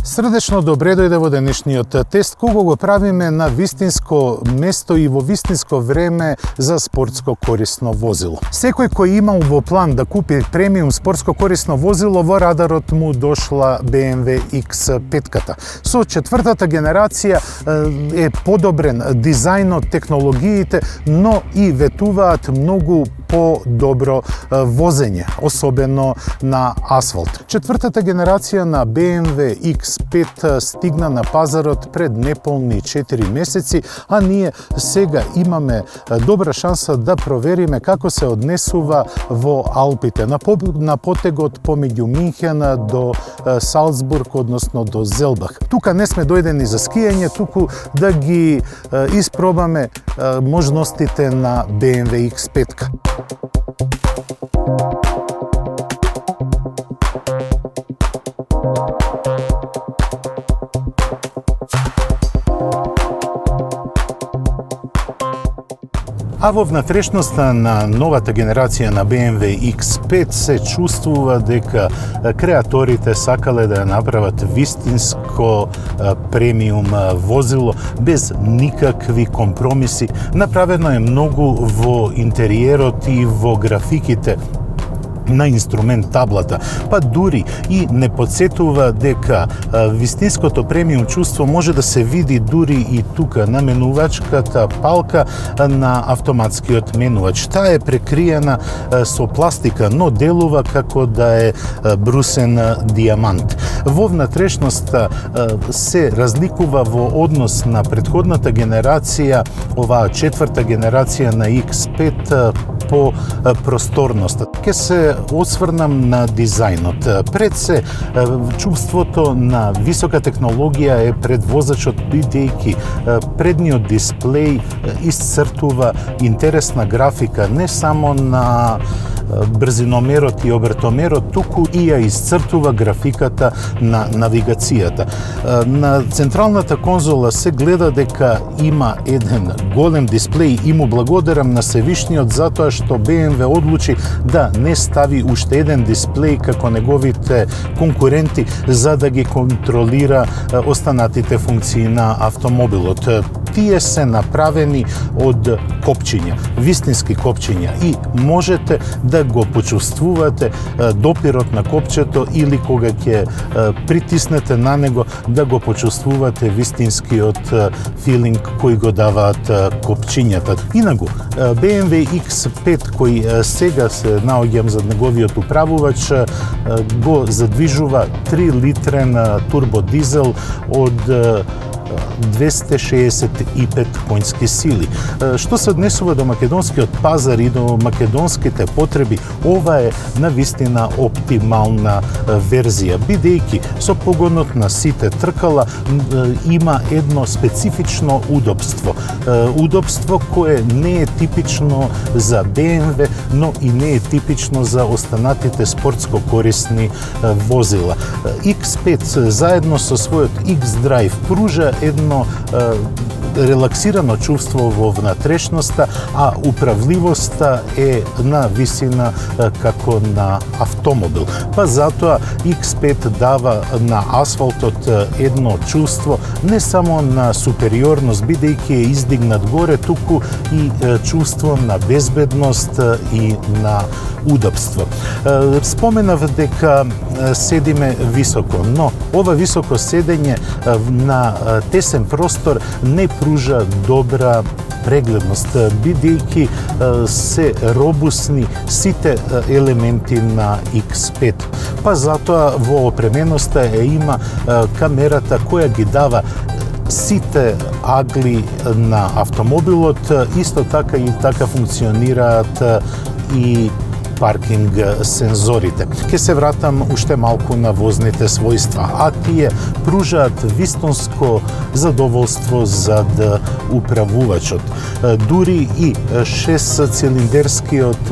Срдечно добре дојде во денешниот тест, кога го правиме на вистинско место и во вистинско време за спортско корисно возило. Секој кој имал во план да купи премиум спортско корисно возило, во радарот му дошла BMW X5-ката. Со четвртата генерација е подобрен дизајнот, технологиите, но и ветуваат многу по-добро возење, особено на асфалт. Четвртата генерација на BMW X5 стигна на пазарот пред неполни 4 месеци, а ние сега имаме добра шанса да провериме како се однесува во Алпите, на потегот помеѓу Минхен до Салцбург, односно до Зелбах. Тука не сме дојдени за скијање, туку да ги испробаме можностите на BMW X5. А во внатрешноста на новата генерација на BMW X5 се чувствува дека креаторите сакале да ја направат вистинско премиум возило без никакви компромиси. Направено е многу во интериерот и во графиките на инструмент таблата, па дури и не подсетува дека вистинското премиум чувство може да се види дури и тука на менувачката палка на автоматскиот менувач. Таа е прекриена со пластика, но делува како да е брусен диамант. Во внатрешноста се разликува во однос на претходната генерација, оваа четврта генерација на X5 по просторноста. Ке се осврнам на дизајнот. Пред се, чувството на висока технологија е пред возачот, бидејќи предниот дисплеј исцртува интересна графика не само на брзиномерот и обертомерот, туку и ја исцртува графиката на навигацијата. На централната конзола се гледа дека има еден голем дисплеј и му благодарам на Севишниот затоа што BMW одлучи да не стави уште еден дисплеј како неговите конкуренти за да ги контролира останатите функции на автомобилот. Тие се направени од копчиња, вистински копчиња, и можете да го почувствувате допирот на копчето или кога ќе притиснете на него да го почувствувате вистинскиот филинг кој го даваат копчињата. Инаку, BMW X5 кој сега се наоѓам за неговиот управувач го задвижува 3 литрен турбодизел од 265 конски сили. Што се однесува до македонскиот пазар и до македонските потреби, ова е навистина оптимална верзија, бидејќи со погонот на сите тркала има едно специфично удобство. Удобство кое не е типично за BMW, но и не е типично за останатите спортско корисни возила. X5 заедно со својот X-Drive пружа едно релаксирано чувство во внатрешноста, а управливоста е на висина како на автомобил. Па затоа X5 дава на асфалтот едно чувство не само на супериорност, бидејќи е издигнат горе, туку и чувство на безбедност и на удобство. Споменав дека седиме високо, но ова високо седење на тесен простор не пружа добра прегледност, бидејќи се робусни сите елементи на X5. Па затоа во опременоста има камерата која ги дава сите агли на автомобилот, исто така и така функционираат и паркинг сензорите. Ке се вратам уште малку на возните својства, а тие пружаат вистинско задоволство зад управувачот. Дури и 6-цилиндерскиот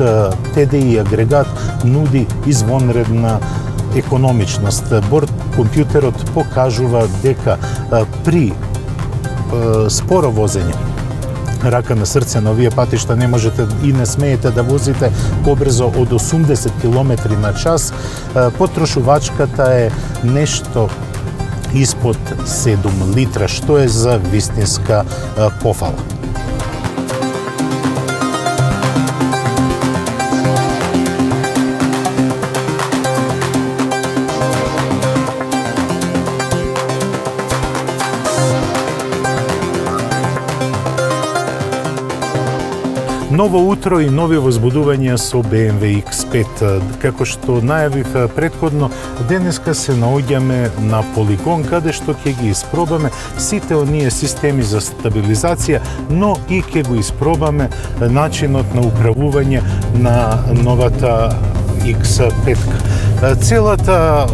TDI агрегат нуди извонредна економичност. Борд компјутерот покажува дека при споро возење рака на срце на овие патишта не можете и не смеете да возите побрзо од 80 км на час. Потрошувачката е нешто испод 7 литра, што е за вистинска пофала. Ново утро и нови возбудувања со BMW X5. Како што најавив претходно, денеска се наоѓаме на полигон каде што ќе ги испробаме сите оние системи за стабилизација, но и ќе го испробаме начинот на управување на новата X5. Целата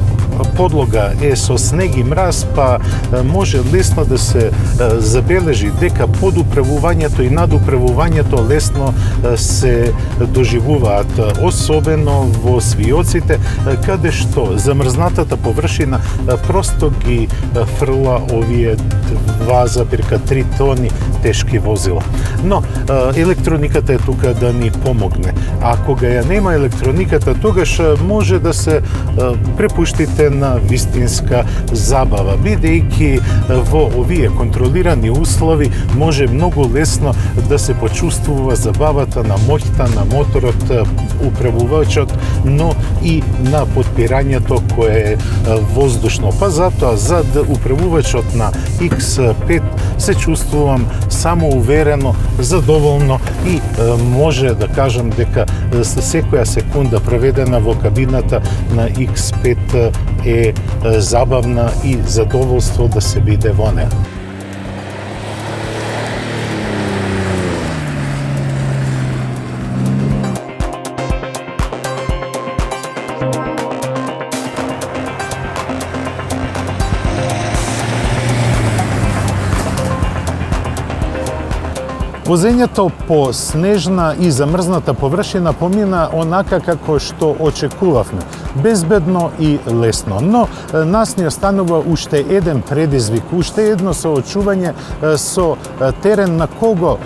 подлога е со снег и мраз, па може лесно да се забележи дека подуправувањето и надуправувањето лесно се доживуваат, особено во свиоците, каде што замрзнатата површина просто ги фрла овие 2,3 тони тешки возила. Но електрониката е тука да ни помогне. А кога ја нема електрониката, тогаш може да се препуштите на вистинска забава, бидејќи во овие контролирани услови може многу лесно да се почувствува забавата на моќта на моторот, управувачот, но и на подпирањето кое е воздушно. Па затоа, за да управувачот на X5 се чувствувам самоуверено, задоволно и може да кажам дека секоја секунда проведена во кабината на X5 е забавна и задоволство да се биде во неа. Возењето по снежна и замрзната површина помина онака како што очекувавме, безбедно и лесно. Но нас ни останува уште еден предизвик, уште едно соочување со терен на кого,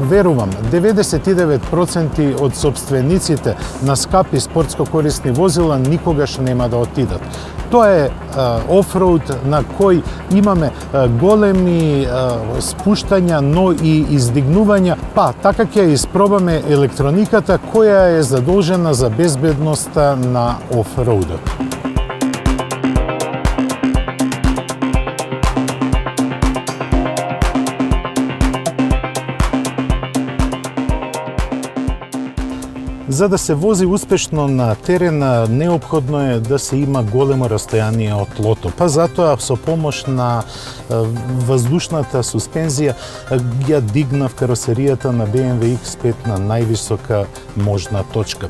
верувам, 99% од собствениците на скапи спортско корисни возила никогаш нема да отидат. Тоа е офроуд на кој имаме големи спуштања, но и издигнувања. Па, така ќе испробаме електрониката која е задолжена за безбедноста на офроудот. За да се вози успешно на терена, неопходно е да се има големо растојание од тлото. Па затоа со помош на воздушната суспензија ја дигнав каросеријата на BMW X5 на највисока можна точка.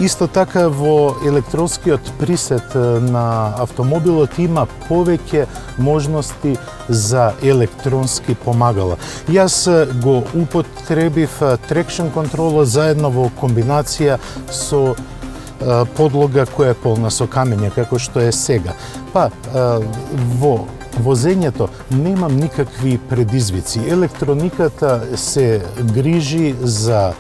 Исто така во електронскиот присет на автомобилот има повеќе можности за електронски помагала. Јас го употребив трекшн контрола заедно во комбинација со подлога која е полна со камења, како што е сега. Па, во возењето немам никакви предизвици. Електрониката се грижи за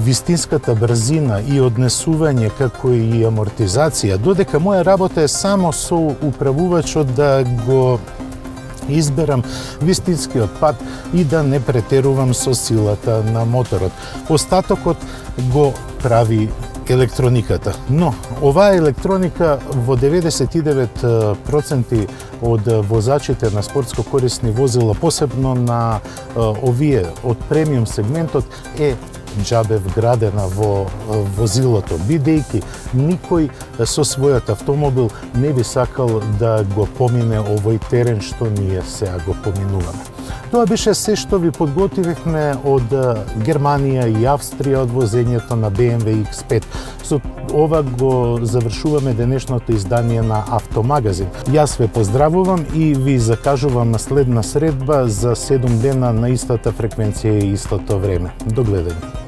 вистинската брзина и однесување, како и амортизација, додека моја работа е само со управувачот да го изберам вистинскиот пат и да не претерувам со силата на моторот. Остатокот го прави електрониката. Но оваа електроника во 99% од возачите на спортско корисни возила, посебно на овие од премиум сегментот, е џабе вградена во возилото, бидејќи никој со својот автомобил не би сакал да го помине овој терен што ние сега го поминуваме. Тоа беше се што ви подготвивме од Германија и Австрија од возењето на BMW X5. Со ова го завршуваме денешното издание на Автомагазин. Јас ве поздравувам и ви закажувам следна средба за 7 дена на истата фреквенција и истото време. До гледање.